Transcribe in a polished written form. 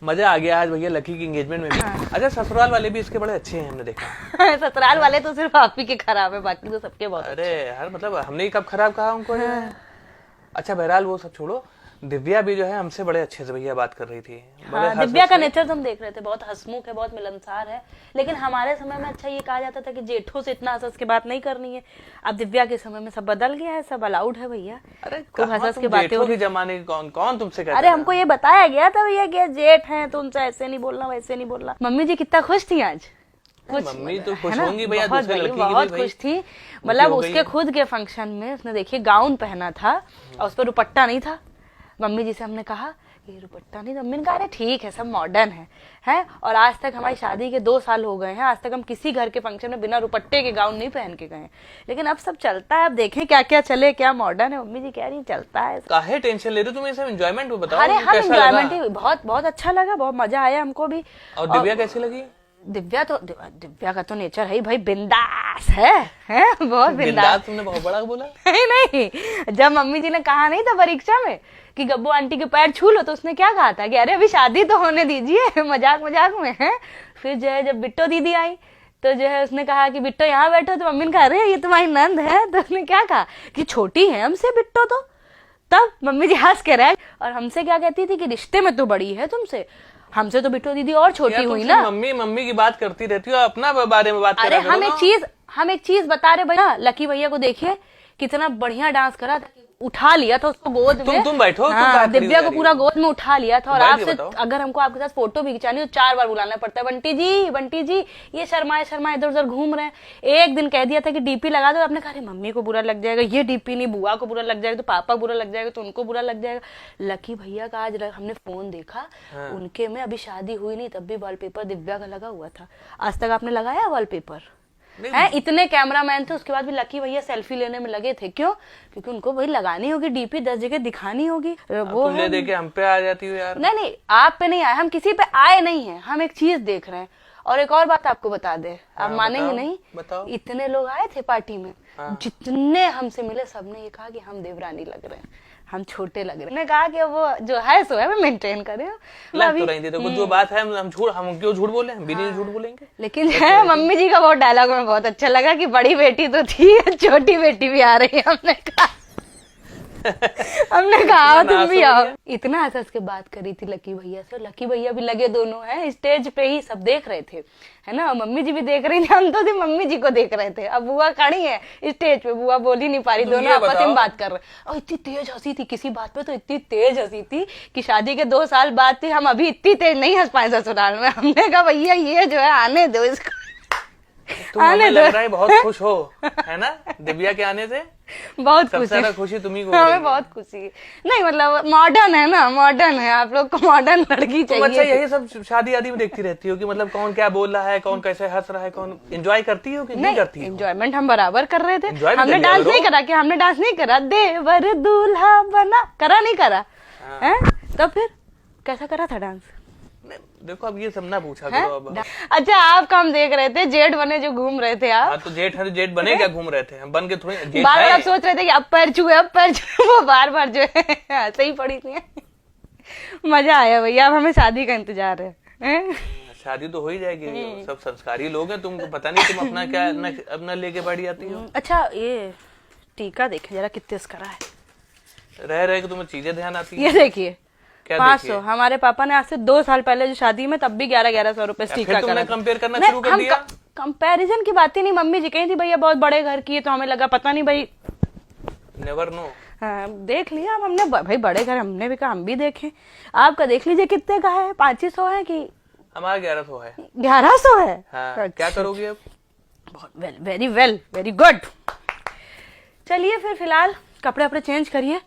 मजा आ गया आज भैया लकी की एंगेजमेंट में भी। अच्छा ससुराल वाले भी इसके बड़े अच्छे हैं हमने देखा। ससुराल वाले तो सिर्फ आप ही के खराब है, बाकी तो सबके बहुत। अरे यार मतलब हमने ही कब खराब कहा उनको। अच्छा बहरहाल वो सब छोड़ो, दिव्या भी जो है हमसे बड़े अच्छे से भैया बात कर रही थी। हाँ, दिव्या का नेचर तो हम देख रहे थे, बहुत हंसमुख है, बहुत मिलनसार है। लेकिन हमारे समय में अच्छा ये कहा जाता था कि जेठों से इतना हंस के बात नहीं करनी है। अब दिव्या के समय में सब बदल गया है, सब अलाउड है भैया। अरे खूब हंस के बातें हो रही। जमाने की कौन तुमसे कहता अरे हमको ये बताया गया था भैया कि जेठ है तो उनसे ऐसे नहीं बोलना वैसे नहीं बोलना। मम्मी जी कितना खुश थी आज। मम्मी तो खुश होंगी भैया, दूसरे लड़की की बहुत खुश थी। मतलब उसके खुद के फंक्शन में उसने देखिए गाउन पहना था और उस पर दुपट्टा नहीं था। मम्मी जी से हमने कहा ये दुपट्टा नहीं, मम्मी ने कहा अरे ठीक है सब मॉडर्न है। और आज तक हमारी शादी के 2 साल हो गए हैं, आज तक हम किसी घर के फंक्शन में बिना दुपट्टे के गाउन नहीं पहन के गए। लेकिन अब सब चलता है, अब देखें क्या क्या चले, क्या मॉडर्न है। मम्मी जी कह रही चलता है। काहे टेंशन ले रहे हो तुम, सब एंजॉयमेंट बताओ। अरे हम एंजॉयमेंट ही बहुत बहुत अच्छा लगा, बहुत मजा आया हमको भी। और दिव्या कैसी लगी? दिव्या का तो नेचर है भाई, बिंदास है बहुत बिंदास। तुमने बहुत बड़ा बोला। नहीं, जब मम्मी जी ने कहा नहीं था परीक्षा में कि गब्बू आंटी के पैर छू लो, तो उसने क्या कहा था कि अरे अभी शादी तो होने दीजिए, मजाक मजाक में है। फिर जो है जब बिट्टो दीदी आई तो जो है उसने कहा कि बिट्टो यहाँ बैठो, तो मम्मी ने कहा अरे ये तुम्हारी नंद है। तो उसने क्या कहा कि छोटी है हमसे बिट्टो तो। तब मम्मी जी हंस के रहे और हमसे क्या कहती थी कि रिश्ते में तो बड़ी है तुमसे, हमसे तो बिट्टो दीदी और छोटी हुई ना। मम्मी की बात करती रहती हो, अपना बारे में बात। अरे हम एक चीज बता रहे भैया, लकी भैया को देखिए कितना बढ़िया डांस करा था, उठा लिया था उसको गोद में। तुम बैठो। हाँ, दिव्या को पूरा गोद में उठा लिया था। और आपसे अगर हमको आपके साथ फोटो भी खिंचानी हो 4 बार बुलाना पड़ता है, बंटी जी ये शर्माए इधर उधर घूम रहे हैं। एक दिन कह दिया था कि डीपी लगा दो, आपने कहा अरे मम्मी को बुरा लग जाएगा, ये डीपी नहीं, बुआ को बुरा लग जाएगा तो पापा को बुरा लग जाएगा तो उनको बुरा लग जाएगा। लकी भैया का आज हमने फोन देखा, उनके में अभी शादी हुई नहीं तब भी वॉलपेपर दिव्या का लगा हुआ था। आज तक आपने लगाया वॉलपेपर है? इतने कैमरामैन थे, उसके बाद भी लकी भैया सेल्फी लेने में लगे थे। क्यों? क्योंकि उनको वही लगानी होगी, डीपी 10 जगह दिखानी होगी। वो तुम ले दे के हम पे आ जाती हो यार। नहीं आप पे नहीं आए, हम किसी पे आए नहीं है, हम एक चीज देख रहे हैं। और एक और बात आपको बता दे, आप मानेंगे नहीं, बताओ। इतने लोग आए थे पार्टी में, जितने हमसे मिले सबने ये कहा कि हम देवरानी लग रहे हैं, हम छोटे लग रहे हैं। मैंने कहा कि वो जो है सो है मैं मेंटेन कर रही हूँ। जो बात है हम क्यों झूठ बोले, हम भी नहीं झूठ बोलेंगे। लेकिन है मम्मी जी का वो डायलॉग में बहुत अच्छा लगा कि बड़ी बेटी तो थी, छोटी बेटी भी आ रही है। हमने कहा तुम भी आओ। इतना हंस के बात करी थी लकी भैया से, लकी भैया भी लगे दोनों है स्टेज पे ही, सब देख रहे थे है ना। मम्मी जी भी देख रही थी, हम तो सिर्फ मम्मी जी को देख रहे थे। अब बुआ खड़ी है स्टेज पे, बुआ बोल ही नहीं पा रही, दोनों आपस में बात कर रहे। और इतनी तेज हंसी थी किसी बात पे, तो इतनी तेज हंसी थी कि शादी के 2 साल बाद थी, हम अभी इतनी तेज नहीं हंस पाए ससुराल में। हमने कहा भैया ये जो है आने दो इसको, आने दो। लग रहा है बहुत खुश हो है ना दिव्या के आने से। बहुत खुशी तुम्ही को। हमें बहुत खुशी नहीं, मतलब मॉडर्न है ना, मॉडर्न है, आप लोग को मॉडर्न लड़की चाहिए। अच्छा यही सब शादी आदि में देखती रहती हो कि मतलब कौन क्या बोल रहा है, कौन कैसे हंस रहा है, कौन एंजॉय करती हो कि नहीं करती? एंजॉयमेंट हम बराबर कर रहे थे। हमने डांस नहीं करा कि हमने डांस नहीं करा, देवर दूल्हा बना करा नहीं करा है, तो फिर कैसा करा था डांस? देखो अब ये सब ना पूछा करो अब। अच्छा आप काम देख रहे थे, जेठ बने जो घूम रहे थे आप। तो जेठ बने क्या घूम रहे थे, हम बन के थोड़ी जेठ बार बार आप सोच रहे थे कि अब पैर छुए वो बार बार जो है ऐसे ही पड़ी थी। मजा आया भैया, अब हमें शादी का इंतजार है। शादी तो हो ही जाएगी, सब संस्कारी लोग हैं, तुमको पता नहीं तुम अपना क्या अपना लेके बैठ जाती हो। अच्छा ये टीका देखे जरा कितने करा है, रह के तुम्हें चीजें ध्यान आती है। ये देखिए 500, हमारे पापा ने आज से 2 साल पहले जो शादी में तब भी 1100 रुपए टीका करा। कंपेयर करना शुरू कर दिया। कंपैरिजन की बात ही नहीं, मम्मी जी कही थी भैया बहुत बड़े घर की है, तो हमें लगा पता नहीं भाई, नेवर नो। हाँ, देख लिया अब हमने, भाई बड़े घर हमने भी कहा हम भी देखें। आपका देख लीजिए कितने का है, 500 है कि हमारा 1100 है। 1100 है। हाँ, क्या करोगी अब? बहुत वेरी गुड। चलिए फिर फिलहाल कपड़े चेंज करिए,